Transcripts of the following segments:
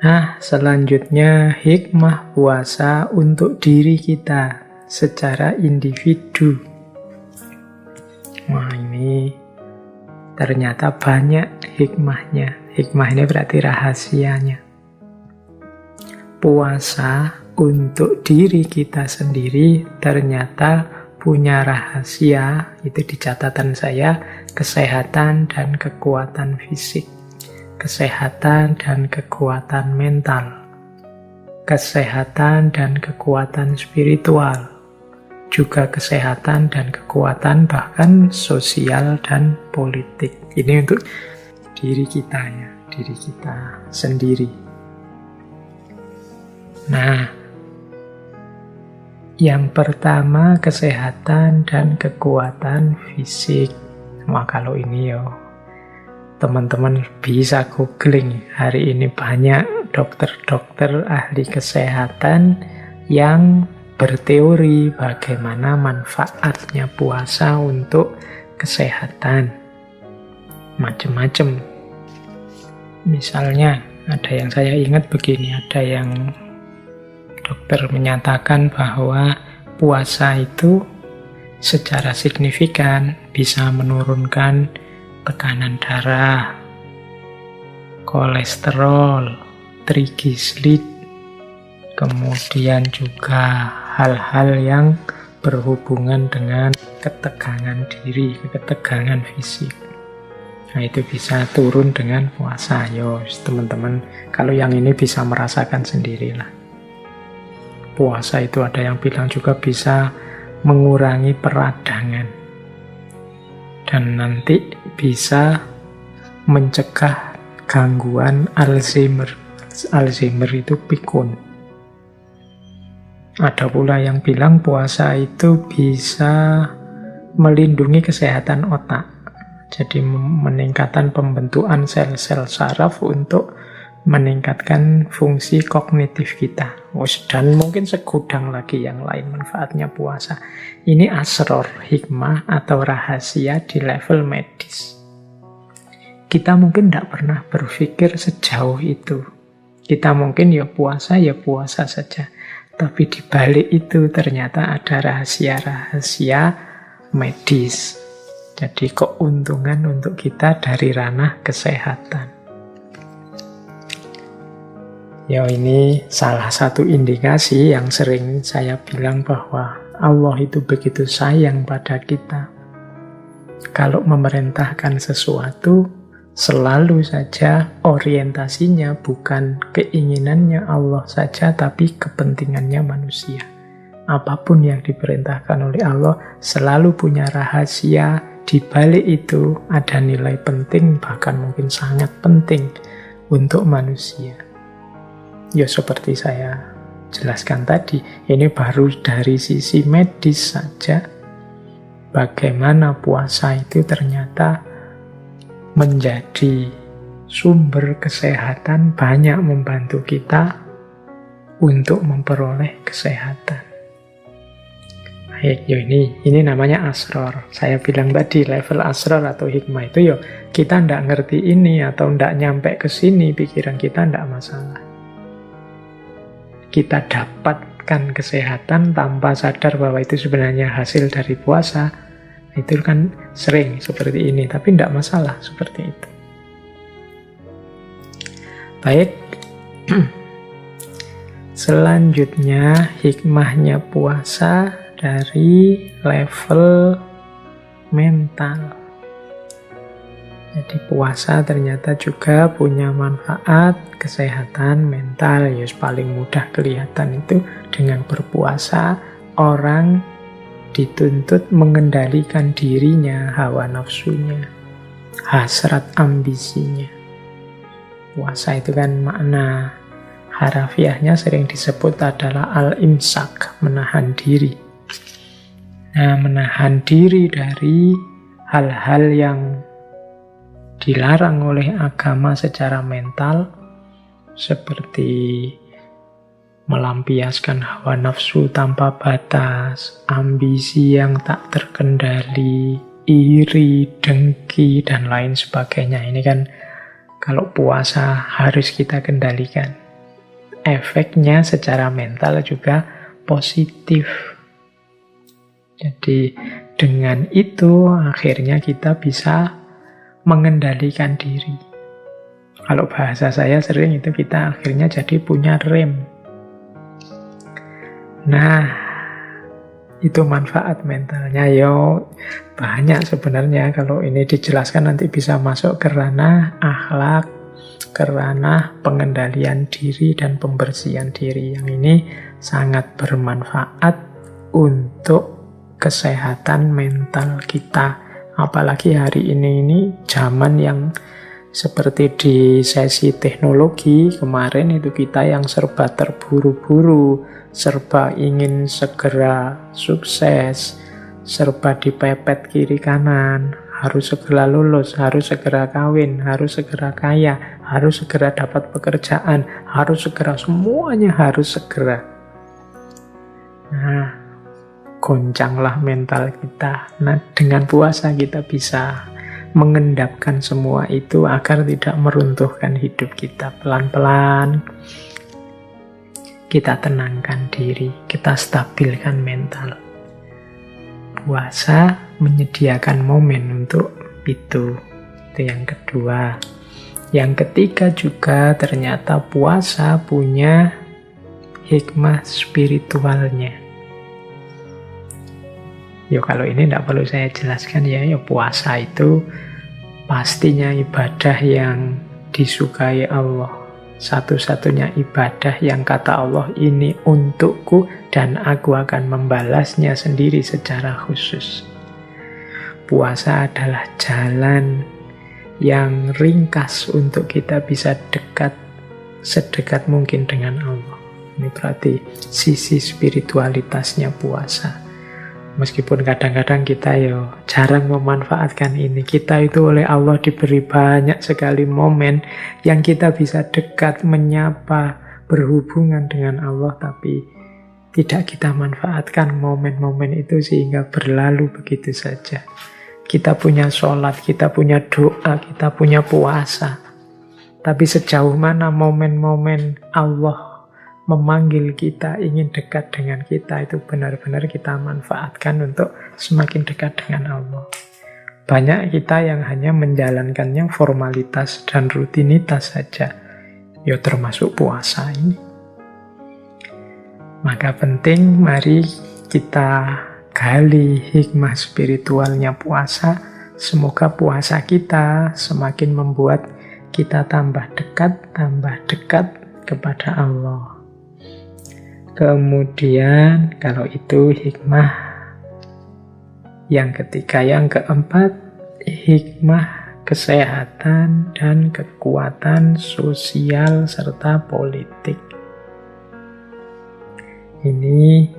Nah, selanjutnya hikmah puasa untuk diri kita secara individu. Wah, ini ternyata banyak hikmahnya. Hikmah ini berarti rahasianya. Puasa untuk diri kita sendiri ternyata punya rahasia, itu di catatan saya, kesehatan dan kekuatan fisik, kesehatan dan kekuatan mental, kesehatan dan kekuatan spiritual, juga kesehatan dan kekuatan bahkan sosial dan politik. Ini untuk diri kita ya, diri kita sendiri. Nah, yang pertama kesehatan dan kekuatan fisik. Wah, kalau ini teman-teman bisa googling. Hari ini banyak dokter-dokter ahli kesehatan yang berteori bagaimana manfaatnya puasa untuk kesehatan. Macam-macam. Misalnya, ada yang saya ingat begini, ada yang dokter menyatakan bahwa puasa itu secara signifikan bisa menurunkan tekanan darah, kolesterol, trigliserid, kemudian juga hal-hal yang berhubungan dengan ketegangan diri, ketegangan fisik. Nah, itu bisa turun dengan puasa. Teman-teman, kalau yang ini bisa merasakan sendirilah. Puasa itu ada yang bilang juga bisa mengurangi peradangan. Dan nanti bisa mencegah gangguan Alzheimer. Alzheimer itu pikun. Ada pula yang bilang puasa itu bisa melindungi kesehatan otak. Jadi meningkatkan pembentukan sel-sel saraf untuk meningkatkan fungsi kognitif kita. Dan mungkin segudang lagi yang lain manfaatnya puasa. Ini asror, hikmah atau rahasia di level medis. Kita mungkin tidak pernah berpikir sejauh itu. Kita mungkin ya puasa saja. Tapi di balik itu ternyata ada rahasia-rahasia medis. Jadi keuntungan untuk kita dari ranah kesehatan. Ini salah satu indikasi yang sering saya bilang bahwa Allah itu begitu sayang pada kita. Kalau memerintahkan sesuatu, selalu saja orientasinya bukan keinginannya Allah saja, tapi kepentingannya manusia. Apapun yang diperintahkan oleh Allah selalu punya rahasia. Di balik itu ada nilai penting, bahkan mungkin sangat penting untuk manusia. Seperti saya jelaskan tadi, ini baru dari sisi medis saja. Bagaimana puasa itu ternyata menjadi sumber kesehatan, banyak membantu kita untuk memperoleh kesehatan. Ini namanya asror. Saya bilang tadi level asror atau hikmah itu kita tidak ngerti ini atau tidak nyampe ke sini, pikiran kita tidak masalah. Kita dapatkan kesehatan tanpa sadar bahwa itu sebenarnya hasil dari puasa. Itu kan sering seperti ini, tapi tidak masalah seperti itu. Baik. Selanjutnya hikmahnya puasa dari level mental. Jadi puasa ternyata juga punya manfaat kesehatan mental. Paling mudah kelihatan itu dengan berpuasa orang dituntut mengendalikan dirinya, hawa nafsunya, hasrat ambisinya. Puasa itu kan makna harafiahnya sering disebut adalah al-imsak, menahan diri. Nah, menahan diri dari hal-hal yang dilarang oleh agama secara mental, seperti melampiaskan hawa nafsu tanpa batas, ambisi yang tak terkendali, iri, dengki, dan lain sebagainya. Ini kan kalau puasa harus kita kendalikan. efeknya secara mental juga positif. Jadi dengan itu akhirnya kita bisa mengendalikan diri. Kalau bahasa saya sering itu kita akhirnya jadi punya rem. Nah, itu manfaat mentalnya. Yo, banyak sebenarnya. Kalau ini dijelaskan nanti bisa masuk ke ranah akhlak, ke ranah pengendalian diri dan pembersihan diri. Yang ini sangat bermanfaat untuk kesehatan mental kita. Apalagi hari ini zaman yang seperti di sesi teknologi kemarin itu kita yang serba terburu-buru, serba ingin segera sukses, serba dipepet kiri kanan, harus segera lulus, harus segera kawin, harus segera kaya, harus segera dapat pekerjaan, harus segera, semuanya harus segera. Nah, goncanglah mental kita. Nah, dengan puasa kita bisa mengendapkan semua itu agar tidak meruntuhkan hidup kita. Pelan-pelan kita tenangkan diri, kita stabilkan mental. Puasa menyediakan momen untuk itu. Itu yang kedua. Yang ketiga juga ternyata puasa punya hikmah spiritualnya. Ya kalau ini tidak perlu saya jelaskan ya, puasa itu pastinya ibadah yang disukai Allah. Satu-satunya ibadah yang kata Allah ini untukku dan aku akan membalasnya sendiri secara khusus. Puasa adalah jalan yang ringkas untuk kita bisa dekat, sedekat mungkin dengan Allah. Ini berarti sisi spiritualitasnya puasa. Meskipun kadang-kadang kita jarang memanfaatkan ini. Kita itu oleh Allah diberi banyak sekali momen yang kita bisa dekat, menyapa, berhubungan dengan Allah. Tapi tidak kita manfaatkan momen-momen itu sehingga berlalu begitu saja. Kita punya sholat, kita punya doa, kita punya puasa. Tapi sejauh mana momen-momen Allah memanggil kita, ingin dekat dengan kita, itu benar-benar kita manfaatkan untuk semakin dekat dengan Allah. Banyak kita yang hanya menjalankannya formalitas dan rutinitas saja. Ya termasuk puasa ini. Maka penting mari kita gali hikmah spiritualnya puasa. Semoga puasa kita semakin membuat kita tambah dekat kepada Allah. Kemudian kalau itu hikmah yang ketiga, yang keempat hikmah kesehatan dan kekuatan sosial serta politik. Ini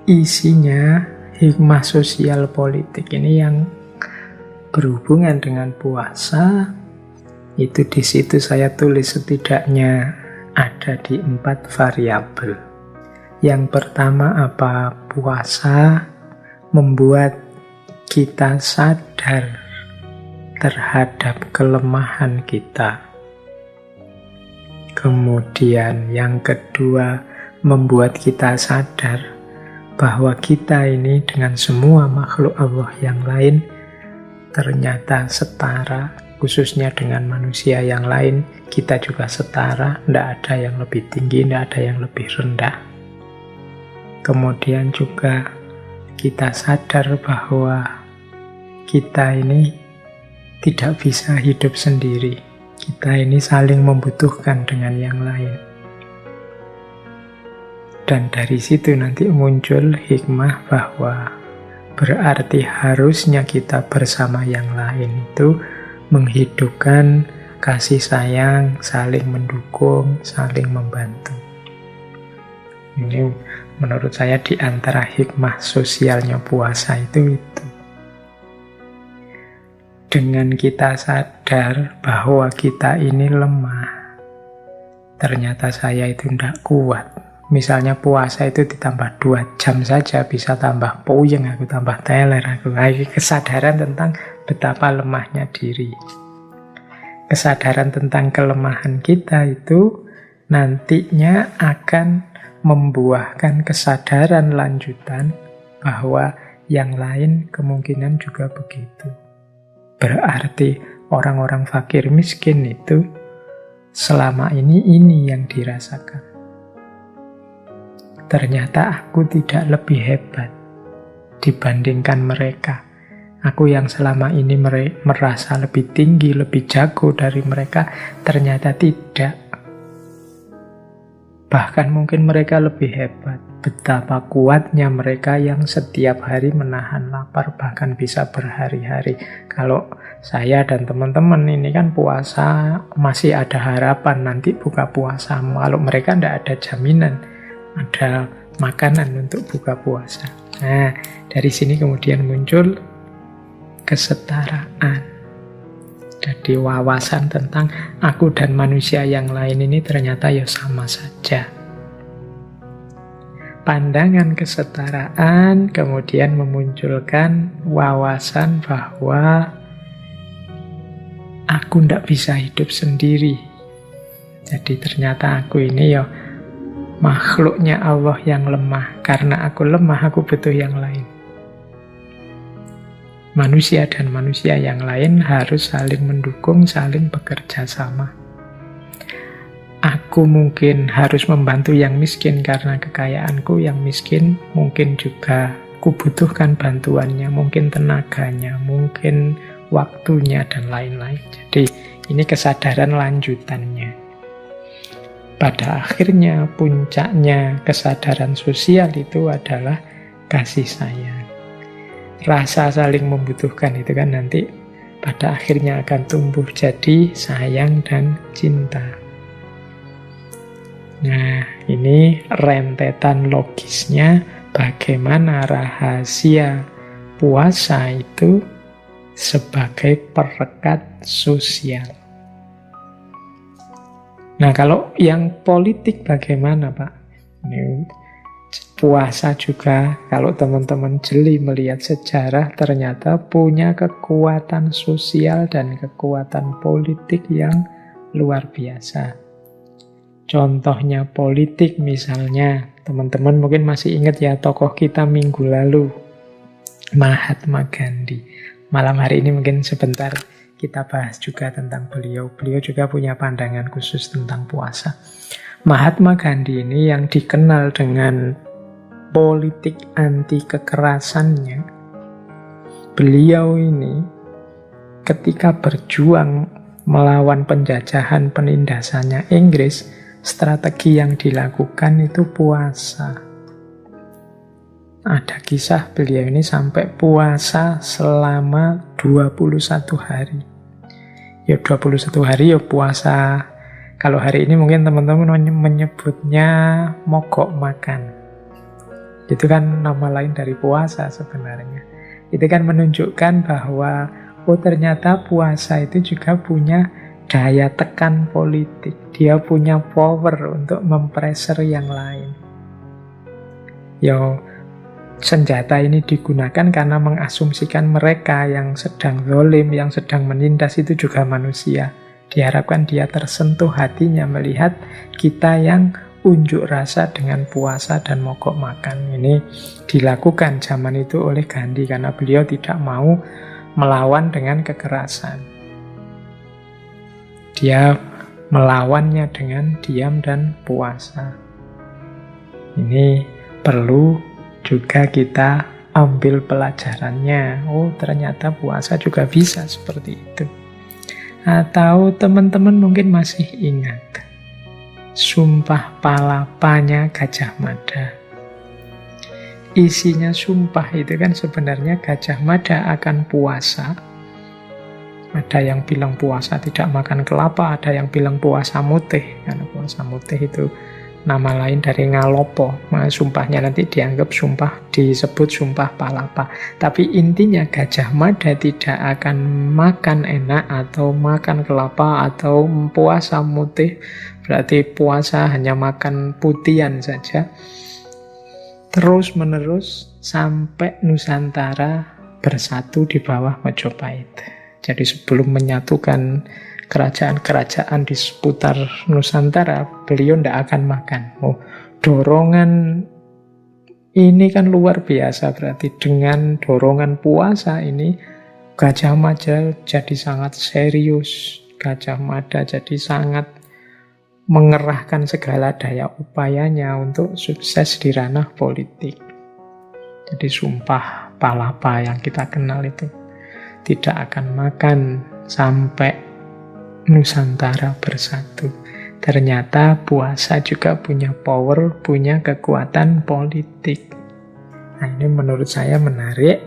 isinya hikmah sosial politik ini yang berhubungan dengan puasa. Itu di situ saya tulis setidaknya ada di 4 variabel. Yang pertama apa? Puasa membuat kita sadar terhadap kelemahan kita. Kemudian yang kedua, membuat kita sadar bahwa kita ini dengan semua makhluk Allah yang lain ternyata setara. Khususnya dengan manusia yang lain, kita juga setara, tidak ada yang lebih tinggi, tidak ada yang lebih rendah. Kemudian juga kita sadar bahwa kita ini tidak bisa hidup sendiri. Kita ini saling membutuhkan dengan yang lain. Dan dari situ nanti muncul hikmah bahwa berarti harusnya kita bersama yang lain itu menghidupkan kasih sayang, saling mendukung, saling membantu. Ini menurut saya di antara hikmah sosialnya puasa itu. Dengan kita sadar bahwa kita ini lemah, ternyata saya itu tidak kuat. Misalnya puasa itu ditambah 2 jam saja bisa tambah puyeng aku, tambah teler aku. Kesadaran tentang betapa lemahnya diri. Kesadaran tentang kelemahan kita itu nantinya akan membuahkan kesadaran lanjutan bahwa yang lain kemungkinan juga begitu. Berarti orang-orang fakir miskin itu selama ini yang dirasakan. Ternyata aku tidak lebih hebat dibandingkan mereka. Aku yang selama ini merasa lebih tinggi, lebih jago dari mereka, ternyata tidak. Bahkan mungkin mereka lebih hebat. Betapa kuatnya mereka yang setiap hari menahan lapar, bahkan bisa berhari-hari. Kalau saya dan teman-teman ini kan puasa, masih ada harapan nanti buka puasa. Kalau mereka tidak ada jaminan, ada makanan untuk buka puasa. Nah, dari sini kemudian muncul kesetaraan. Jadi wawasan tentang aku dan manusia yang lain ini ternyata ya sama saja. Pandangan kesetaraan kemudian memunculkan wawasan bahwa aku tidak bisa hidup sendiri. Jadi ternyata aku ini ya makhluknya Allah yang lemah. Karena aku lemah, aku butuh yang lain. Manusia dan manusia yang lain harus saling mendukung, saling bekerja sama. Aku mungkin harus membantu yang miskin karena kekayaanku yang miskin, mungkin juga kubutuhkan bantuannya, mungkin tenaganya, mungkin waktunya, dan lain-lain. Jadi ini kesadaran lanjutannya. Pada akhirnya, puncaknya kesadaran sosial itu adalah kasih sayang. Rasa saling membutuhkan itu kan nanti pada akhirnya akan tumbuh jadi sayang dan cinta. Nah, ini rentetan logisnya bagaimana rahasia puasa itu sebagai perekat sosial. Nah, kalau yang politik bagaimana, Pak? Ini puasa juga, kalau teman-teman jeli melihat sejarah, ternyata punya kekuatan sosial dan kekuatan politik yang luar biasa. Contohnya politik misalnya, teman-teman mungkin masih ingat ya tokoh kita minggu lalu, Mahatma Gandhi. Malam hari ini mungkin sebentar kita bahas juga tentang beliau. Beliau juga punya pandangan khusus tentang puasa. Mahatma Gandhi ini yang dikenal dengan politik anti kekerasannya, beliau ini ketika berjuang melawan penjajahan penindasannya Inggris, strategi yang dilakukan itu puasa. Ada kisah beliau ini sampai puasa selama 21 hari. Ya 21 hari ya puasa. Kalau hari ini mungkin teman-teman menyebutnya mogok makan. Itu kan nama lain dari puasa sebenarnya. Itu kan menunjukkan bahwa ternyata puasa itu juga punya daya tekan politik. Dia punya power untuk mempressure yang lain. Senjata ini digunakan karena mengasumsikan mereka yang sedang zalim, yang sedang menindas itu juga manusia. Diharapkan dia tersentuh hatinya melihat kita yang unjuk rasa dengan puasa dan mogok makan. Ini dilakukan zaman itu oleh Gandhi karena beliau tidak mau melawan dengan kekerasan. Dia melawannya dengan diam dan puasa. Ini perlu juga kita ambil pelajarannya. Ternyata puasa juga bisa seperti itu. Atau teman-teman mungkin masih ingat Sumpah Palapanya Gajah Mada. Isinya sumpah itu kan sebenarnya Gajah Mada akan puasa. Ada yang bilang puasa tidak makan kelapa, ada yang bilang puasa mutih. Karena puasa mutih itu nama lain dari ngalopo. Sumpahnya nanti dianggap sumpah, disebut sumpah palapa. Tapi intinya Gajah Mada tidak akan makan enak atau makan kelapa atau puasa mutih. Berarti puasa hanya makan putihan saja. Terus menerus sampai Nusantara bersatu di bawah Majapahit. Jadi sebelum menyatukan kerajaan-kerajaan di seputar Nusantara, beliau tidak akan makan. Dorongan ini kan luar biasa, berarti dengan dorongan puasa ini Gajah Mada jadi sangat serius, Gajah Mada jadi sangat mengerahkan segala daya upayanya untuk sukses di ranah politik. Jadi sumpah palapa yang kita kenal itu, tidak akan makan sampai Nusantara bersatu. Ternyata puasa juga punya power, punya kekuatan politik. Nah, ini menurut saya menarik,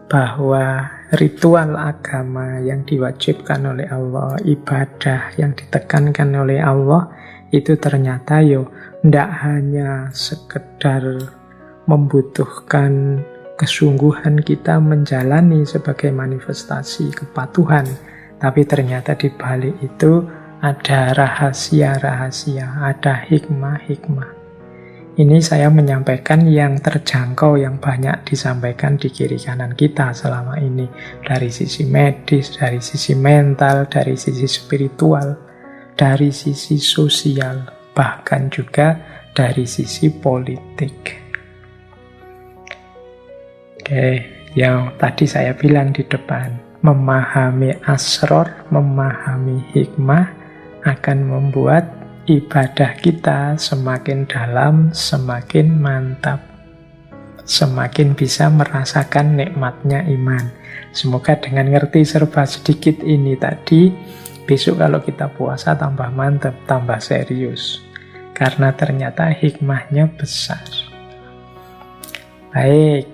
bahwa ritual agama yang diwajibkan oleh Allah, ibadah yang ditekankan oleh Allah, itu ternyata tidak hanya sekedar membutuhkan kesungguhan kita menjalani sebagai manifestasi kepatuhan, tapi ternyata di balik itu ada rahasia-rahasia, ada hikmah-hikmah. Ini saya menyampaikan yang terjangkau, yang banyak disampaikan di kiri kanan kita selama ini. Dari sisi medis, dari sisi mental, dari sisi spiritual, dari sisi sosial, bahkan juga dari sisi politik. Oke, yang tadi saya bilang di depan, memahami asror, memahami hikmah, akan membuat ibadah kita semakin dalam, semakin mantap, semakin bisa merasakan nikmatnya iman. Semoga dengan ngerti serba sedikit ini tadi, besok kalau kita puasa tambah mantap, tambah serius. Karena ternyata hikmahnya besar. Baik.